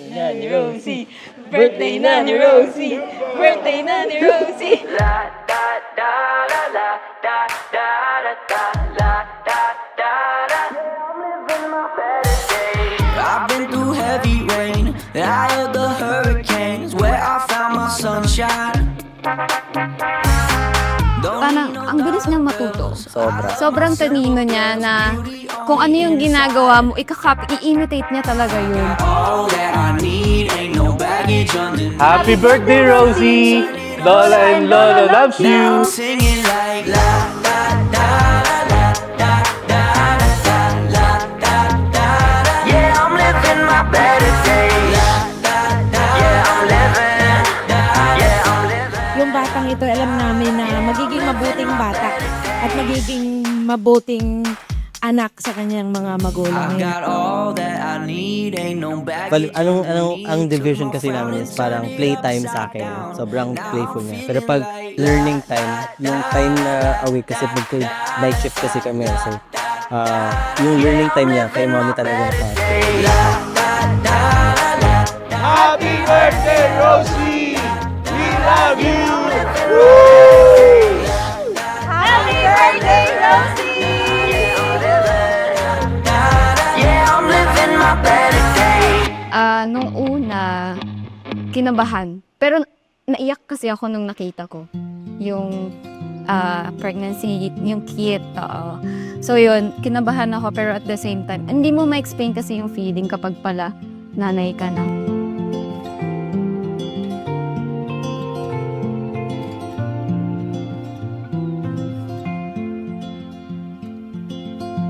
na ni Rosie, birthday na ni Rosie, birthday na ni Rosie. La da da la la da da da da la da da da. I'm living my better days. I've been through heavy rain, the eye of the hurricanes, where I found my sunshine. Parang ang bilis niyang matuto. Sobra. Sobrang talino niya na kung ano yung ginagawa mo, i-imitate niya talaga yun. All that I need ain't no baggage underneath. Happy birthday, Rosie! Lola and Lolo loves Now you! I'm singing like la da da la da da da la da da da. Yeah, I'm living my better days. Yeah, I'm living. Yeah, I'm living. Yung batang ito, alam namin na magiging mabuting bata at magiging mabuting anak sa kanyang mga magulang. I've got all that I need, ain't no baggage. Ang division kasi namin is parang playtime sa akin. Sobrang playful niya. Pero pag learning time, yung time na awake kasi night shift kasi kami. So, yung learning time niya, kay mommy talaga na Happy birthday, Rosie! We love you! Happy birthday, Rosie! Yeah, I'm living my better days. Nung una, kinabahan. Pero naiyak kasi ako nung nakita ko. Yung pregnancy, yung kit. So yun, kinabahan ako pero at the same time, hindi mo ma-explain kasi yung feeling kapag pala nanay ka na.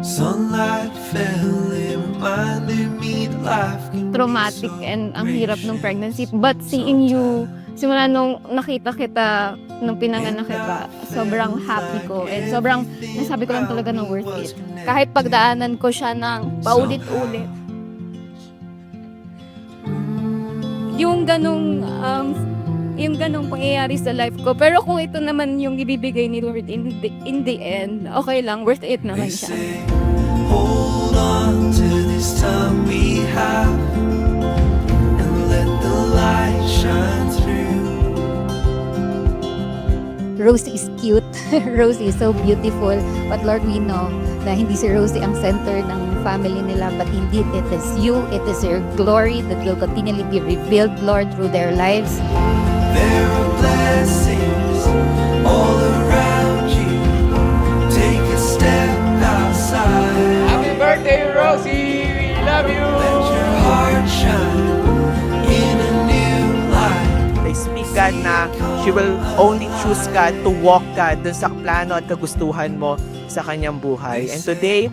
Sunlight fell, it reminded me that life can Traumatic and ang hirap nung pregnancy. But seeing you, simula nung nakita kita, nung pinanganak kita, sobrang happy ko. And sobrang, nasabi ko lang talaga na worth it. Kahit pagdaanan ko siya ng paulit-ulit. Yung ganong pangyayari sa life ko. Pero kung ito naman yung ibibigay ni Lord in the end, okay lang, worth it naman siya. hold on to this time we have and let the light shine through. Rosie is cute. Rosie is so beautiful. But Lord, we know na hindi si Rosie ang center ng family nila, but indeed it is you. It is your glory that will continually be revealed, Lord, through their lives. There are blessings all around you. Take a step outside. Happy birthday, Rosie! We love you! Let your heart shine in a new light. I speak, God, na she will only choose, God, to walk, God, dun sa plano at kagustuhan mo sa kanyang buhay. And today,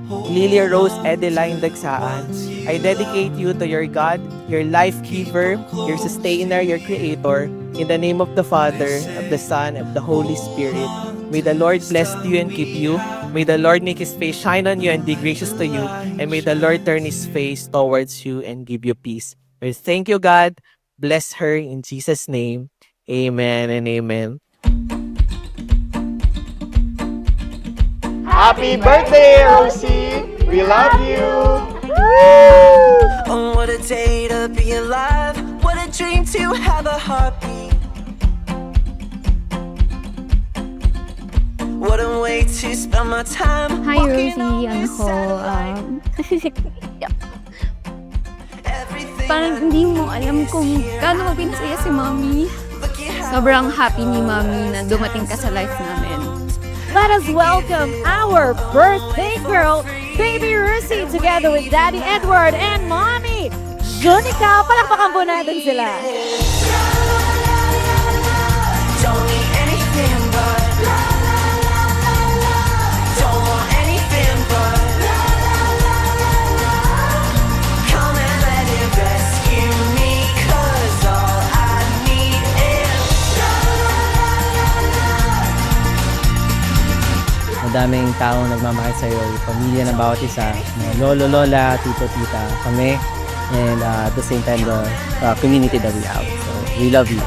Lily Rose Edeline Dagsaan, I dedicate you to your God, your life giver, your sustainer, your creator, in the name of the Father, of the Son, of the Holy Spirit. May the Lord bless you and keep you. May the Lord make His face shine on you and be gracious to you. And may the Lord turn His face towards you and give you peace. We thank you, God. Bless her in Jesus' name. Amen and amen. Happy birthday, Rosie! We love you! Oh, what a day to be alive. What a dream to have a heartbeat. What a way to spend my time. Hi, walking on Rosie. Ano this ko, satellite. Everything parang hindi mo alam kung gaano mo pinasaya si Mommy. look at how Sobrang happy ni Mommy na dumating ka sa life namin. Let us welcome our birthday girl, Baby Rosie, together with Daddy Edward and Mommy Junica. Palakpakan po natin sila. don't need anything but don't want anything but come and let it rescue me, 'cause all I need is Madaming taong nagmamahal sa'yo, yung pamilya ng bawat isa, mga lolo, lola, tito, tita, kami, and at the same time, the community that we have. So, we love you.